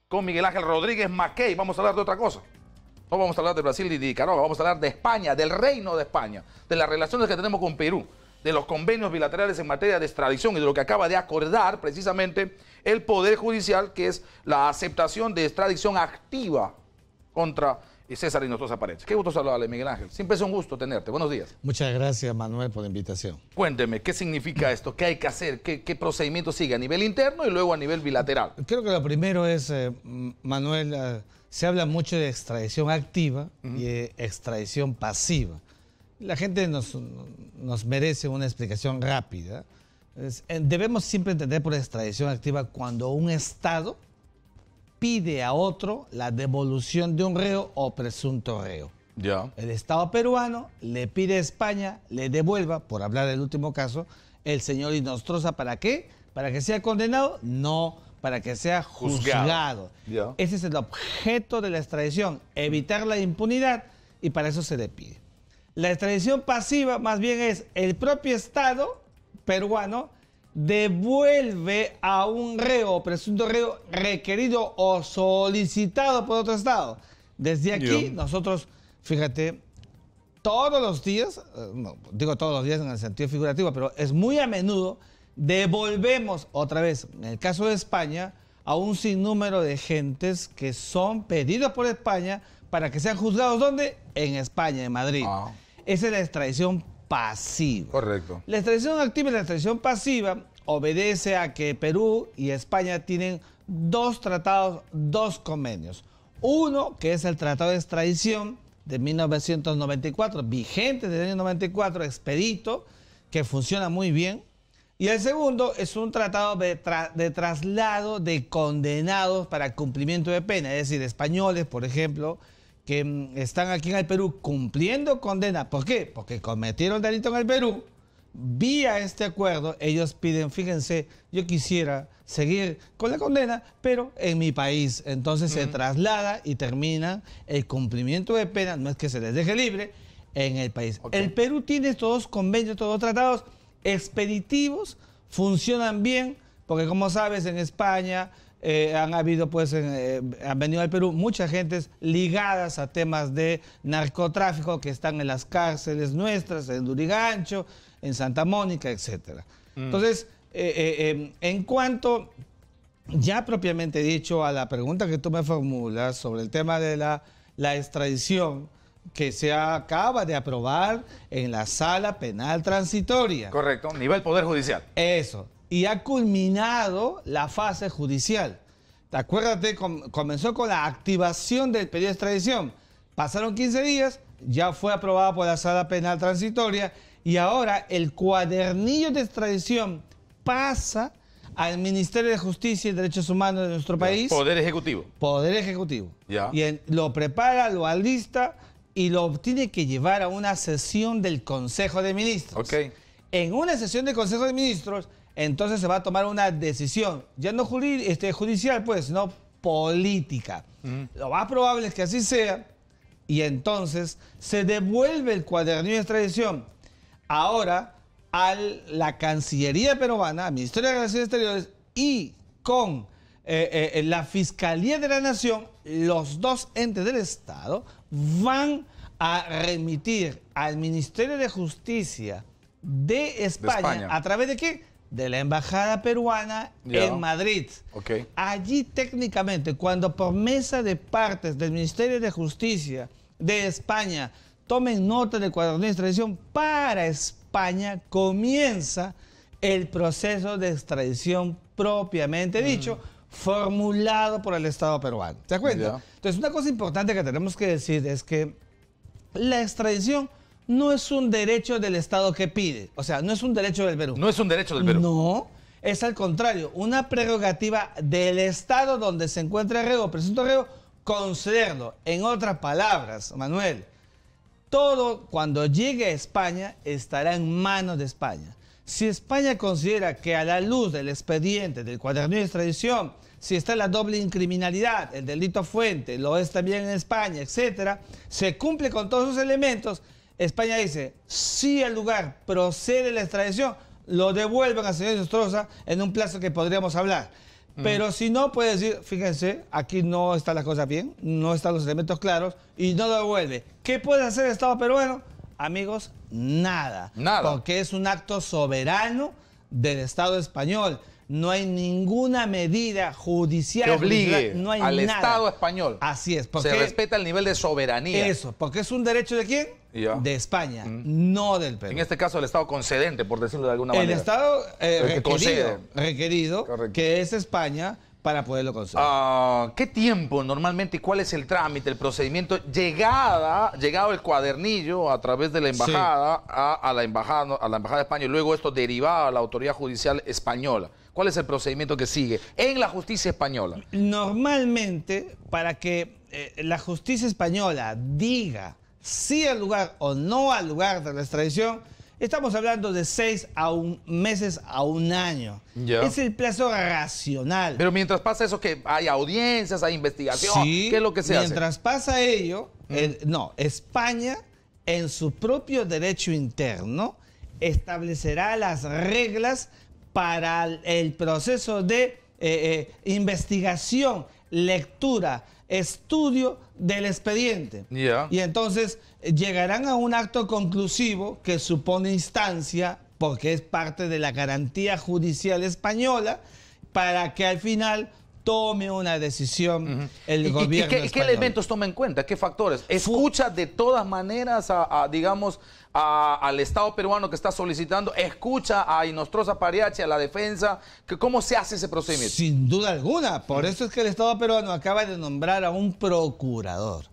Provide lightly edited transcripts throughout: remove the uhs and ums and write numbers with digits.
Con Miguel Ángel Rodríguez Mackey vamos a hablar de otra cosa. No vamos a hablar de Brasil y de Nicaragua, vamos a hablar de España, del Reino de España, de las relaciones que tenemos con Perú, de los convenios bilaterales en materia de extradición y de lo que acaba de acordar precisamente el Poder Judicial, que es la aceptación de extradición activa contra César Hinojosa Paredes. Qué gusto saludarle, Miguel Ángel. Siempre es un gusto tenerte. Buenos días. Muchas gracias, Manuel, por la invitación. Cuénteme, ¿qué significa esto? ¿Qué hay que hacer? ¿Qué procedimiento sigue a nivel interno y luego a nivel bilateral? Creo que lo primero es, Manuel, se habla mucho de extradición activa y de extradición pasiva. La gente nos merece una explicación rápida. Debemos siempre entender por extradición activa cuando un Estado pide a otro la devolución de un reo o presunto reo. Ya. El Estado peruano le pide a España le devuelva, por hablar del último caso, el señor Hinojosa. ¿Para qué? ¿Para que sea condenado? No, para que sea juzgado. Ya. Ese es el objeto de la extradición, evitar la impunidad, y para eso se le pide. La extradición pasiva más bien es el propio Estado peruano devuelve a un reo o presunto reo requerido o solicitado por otro Estado. Desde aquí nosotros, fíjate, todos los días, no digo todos los días en el sentido figurativo, pero es muy a menudo, devolvemos otra vez, en el caso de España, a un sinnúmero de gentes que son pedidos por España para que sean juzgados. ¿Dónde? En España, en Madrid. Esa es la extradición pasiva. Correcto. La extradición activa y la extradición pasiva obedece a que Perú y España tienen dos tratados, dos convenios. Uno, que es el Tratado de Extradición de 1994, vigente desde el año 94, expedito, que funciona muy bien. Y el segundo es un tratado de traslado de condenados para cumplimiento de pena, es decir, españoles, por ejemplo, que están aquí en el Perú cumpliendo condena. ¿Por qué? Porque cometieron delito en el Perú. Vía este acuerdo, ellos piden, fíjense, yo quisiera seguir con la condena, pero en mi país. Entonces se traslada y termina el cumplimiento de pena, no es que se les deje libre, en el país. El Perú tiene estos dos convenios, estos dos tratados expeditivos, funcionan bien, porque como sabes, en España han habido, pues, han venido al Perú muchas gentes ligadas a temas de narcotráfico que están en las cárceles nuestras, en Lurigancho, en Santa Mónica, etc. Entonces, en cuanto ya propiamente dicho a la pregunta que tú me formulas sobre el tema de la extradición que se acaba de aprobar en la Sala Penal Transitoria. Correcto, nivel Poder Judicial. Eso. Y ha culminado la fase judicial. Acuérdate, comenzó con la activación del pedido de extradición. Pasaron 15 días, ya fue aprobada por la Sala Penal Transitoria y ahora el cuadernillo de extradición pasa al Ministerio de Justicia y Derechos Humanos de nuestro país. Poder Ejecutivo. Poder Ejecutivo. Ya. Y lo prepara, lo alista y lo tiene que llevar a una sesión del Consejo de Ministros. Ok. En una sesión del Consejo de Ministros, entonces se va a tomar una decisión, ya no judicial, pues, sino política. Lo más probable es que así sea, y entonces se devuelve el cuadernillo de extradición ahora a la Cancillería peruana, al Ministerio de Relaciones Exteriores y con la Fiscalía de la Nación. Los dos entes del Estado van a remitir al Ministerio de Justicia de España. ¿A través de qué? De la Embajada Peruana en Madrid. Allí técnicamente, cuando por mesa de partes del Ministerio de Justicia de España tomen nota del cuadernillo de extradición, para España comienza el proceso de extradición propiamente dicho, formulado por el Estado peruano. ¿Te das cuenta? Entonces, una cosa importante que tenemos que decir es que la extradición no es un derecho del Estado que pide. O sea, no es un derecho del Perú. No es un derecho del Perú. No, es al contrario, una prerrogativa del Estado donde se encuentra el reo o presunto reo, concederlo. En otras palabras, Manuel, todo cuando llegue a España estará en manos de España. Si España considera que a la luz del expediente, del cuadernillo de extradición, si está la doble incriminalidad, el delito fuente, lo es también en España, etcétera, se cumple con todos esos elementos, España dice, si al lugar procede la extradición, lo devuelvan al señor Inostroza en un plazo que podríamos hablar. Pero si no, puede decir, fíjense, aquí no está la cosa bien, no están los elementos claros y no lo devuelve. ¿Qué puede hacer el Estado peruano? Amigos, nada. Nada. Porque es un acto soberano del Estado español. No hay ninguna medida judicial que obligue no hay al nada. Estado español. Así es. Se respeta el nivel de soberanía. Eso, porque es un derecho ¿de quién? Ya. De España, no del Perú. En este caso, el Estado concedente, por decirlo de alguna manera. El Estado que concede. requerido Correcto. que es España para poderlo conceder. ¿Qué tiempo normalmente y cuál es el trámite, el procedimiento? Llegado el cuadernillo a través de la embajada a la embajada de España y luego esto derivado a la autoridad judicial española. ¿Cuál es el procedimiento que sigue en la justicia española? Normalmente, para que la justicia española diga sí al lugar o no al lugar de la extradición, estamos hablando de 6 meses a un año. Ya. Es el plazo racional. Pero mientras pasa eso, que hay audiencias, hay investigación, Sí, ¿qué es lo que se hace? mientras pasa ello, España, en su propio derecho interno, establecerá las reglas para el proceso de investigación, lectura, estudio del expediente. Ya. Y entonces llegarán a un acto conclusivo que supone instancia, porque es parte de la garantía judicial española, para que al final tome una decisión el gobierno ¿Qué español. elementos toma en cuenta? ¿Qué factores? ¿Escucha de todas maneras al Estado peruano que está solicitando? ¿Escucha a Inostroza Pariachi, a la defensa? ¿Cómo se hace ese procedimiento? Sin duda alguna. Por eso es que el Estado peruano acaba de nombrar a un procurador.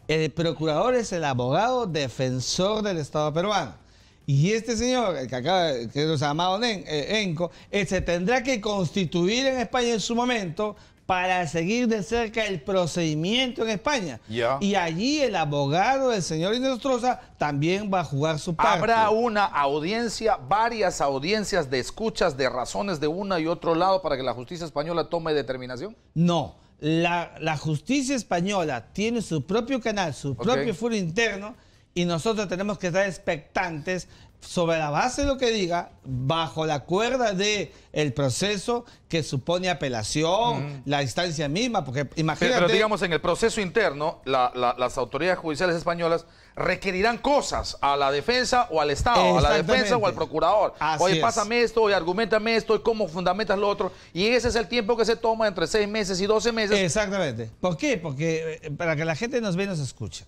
El procurador es el abogado defensor del Estado peruano. Y este señor, el que acaba, que nos ha llamado Enco, se tendrá que constituir en España en su momento para seguir de cerca el procedimiento en España. Ya. Y allí el abogado del señor Inostroza también va a jugar su parte. ¿Habrá una audiencia, varias audiencias de escuchas de razones de uno y otro lado para que la justicia española tome determinación? No. La justicia española tiene su propio canal, su propio foro interno, y nosotros tenemos que estar expectantes sobre la base de lo que diga, bajo la cuerda del proceso que supone apelación, la instancia misma, porque imagínate... Pero digamos, en el proceso interno, las autoridades judiciales españolas requerirán cosas a la defensa o al Estado, a la defensa o al procurador. Oye, pásame esto, oye, argumentame esto, y cómo fundamentas lo otro. Y ese es el tiempo que se toma entre 6 meses y 12 meses. Exactamente. ¿Por qué? Porque para que la gente nos ve y nos escuche.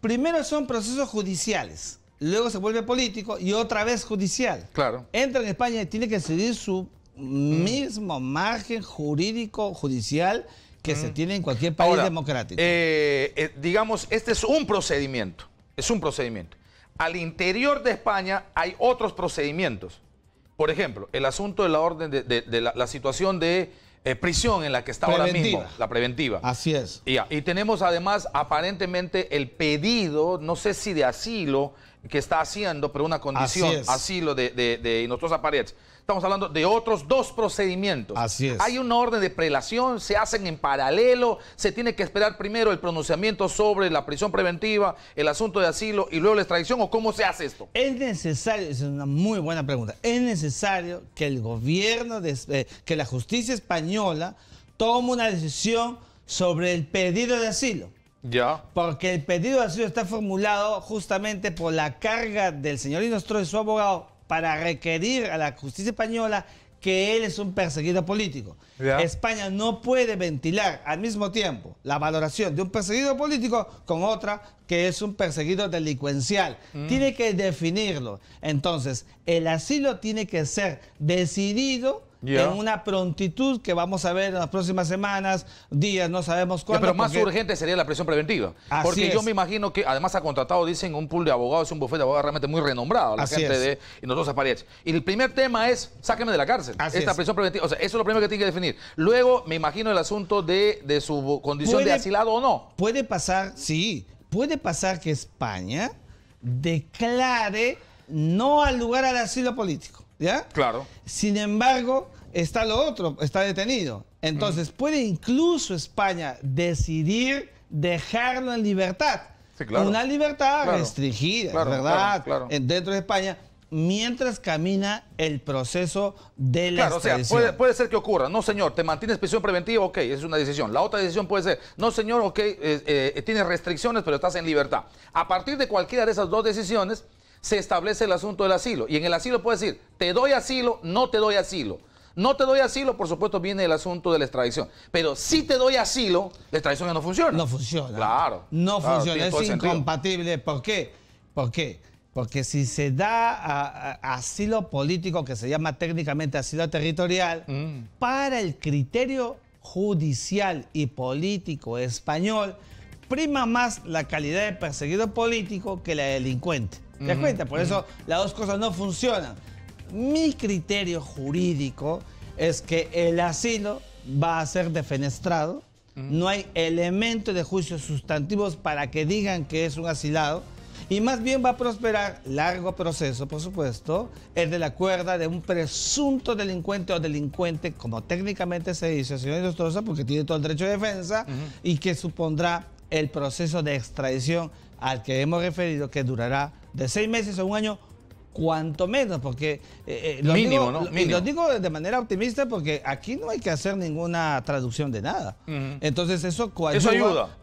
Primero son procesos judiciales, luego se vuelve político y otra vez judicial. Claro. Entra en España y tiene que seguir su mismo margen jurídico judicial que se tiene en cualquier país democrático. Digamos, este es un procedimiento. Es un procedimiento. Al interior de España hay otros procedimientos. Por ejemplo, el asunto de la orden de la situación de prisión en la que está ahora mismo, la preventiva. Así es. Y tenemos además aparentemente el pedido, no sé si de asilo, que está haciendo, pero una condición, asilo de Inostroza Pariachi. Estamos hablando de otros 2 procedimientos. Así es. Hay una orden de prelación, se hacen en paralelo, se tiene que esperar primero el pronunciamiento sobre la prisión preventiva, el asunto de asilo y luego la extradición, ¿o cómo se hace esto? Es necesario, es una muy buena pregunta, es necesario que el gobierno, que la justicia española tome una decisión sobre el pedido de asilo. Ya. Porque el pedido de asilo está formulado justamente por la carga del señor Inostroza y su abogado para requerir a la justicia española que él es un perseguido político. Ya. España no puede ventilar al mismo tiempo la valoración de un perseguido político con otra que es un perseguido delincuencial. Tiene que definirlo. Entonces, el asilo tiene que ser decidido en una prontitud que vamos a ver en las próximas semanas, días, no sabemos cuándo. Pero más urgente sería la prisión preventiva. Porque yo me imagino que además ha contratado, dicen, un pool de abogados, un bufete de abogados realmente muy renombrado, la gente de Inostroza Pariachi. Y el primer tema es, sáquenme de la cárcel, esta prisión preventiva. O sea, eso es lo primero que tiene que definir. Luego, me imagino el asunto de su condición de asilado o no. Puede pasar, sí, puede pasar que España declare no al lugar al asilo político. ¿Ya? Claro. Sin embargo, está lo otro, está detenido. Entonces, puede incluso España decidir dejarlo en libertad. Sí, claro. Una libertad restringida, ¿verdad? Claro. Dentro de España. mientras camina el proceso de la extradición. O sea, puede ser que ocurra. No, señor, te mantienes prisión preventiva, ok, esa es una decisión. La otra decisión puede ser, no, señor, ok, tienes restricciones, pero estás en libertad. A partir de cualquiera de esas dos decisiones, se establece el asunto del asilo. Y en el asilo puede decir, te doy asilo, no te doy asilo. No te doy asilo, por supuesto, viene el asunto de la extradición. Pero si te doy asilo, la extradición ya no funciona. No funciona. Claro. No funciona, es incompatible. Sentido. ¿Por qué? ¿Por qué? Porque si se da asilo político, que se llama técnicamente asilo territorial, para el criterio judicial y político español, prima más la calidad de perseguido político que la de delincuente. ¿Te das cuenta? Por eso las dos cosas no funcionan. Mi criterio jurídico es que el asilo va a ser defenestrado. No hay elementos de juicio sustantivos para que digan que es un asilado. Y más bien va a prosperar, largo proceso, por supuesto, el de la cuerda de un presunto delincuente o delincuente, como técnicamente se dice, señor Nostroza, porque tiene todo el derecho de defensa, y que supondrá el proceso de extradición al que hemos referido, que durará de 6 meses a 1 año, cuanto menos, porque lo digo de manera optimista, porque aquí no hay que hacer ninguna traducción de nada. Entonces eso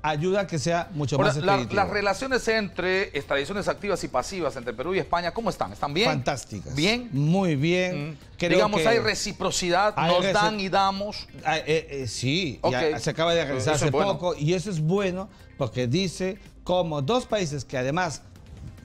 ayuda a que sea mucho más expeditivo. Las relaciones entre extradiciones activas y pasivas entre Perú y España, ¿cómo están? ¿Están bien? Fantásticas. ¿Bien? Muy bien. Digamos, hay reciprocidad, nos dan y damos. Sí, okay. Se acaba de realizar hace poco, y eso es bueno porque dice como dos países que además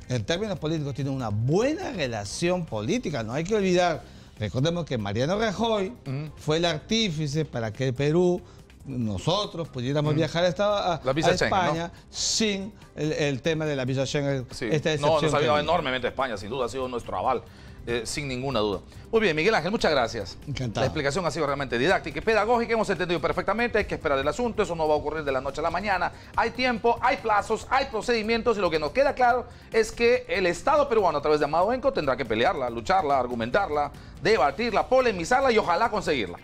en términos políticos tienen una buena relación política. No hay que olvidar, recordemos que Mariano Rajoy fue el artífice para que el Perú, nosotros pudiéramos viajar a España, ¿no? Sin el tema de la visa Schengen. Sí. Nos ha ayudado enormemente a España, sin duda, ha sido nuestro aval. Sin ninguna duda. Muy bien, Miguel Ángel, muchas gracias. Encantado. La explicación ha sido realmente didáctica y pedagógica, hemos entendido perfectamente, hay que esperar el asunto, eso no va a ocurrir de la noche a la mañana, hay tiempo, hay plazos, hay procedimientos y lo que nos queda claro es que el Estado peruano a través de Amado Benco tendrá que pelearla, lucharla, argumentarla, debatirla, polemizarla y ojalá conseguirla.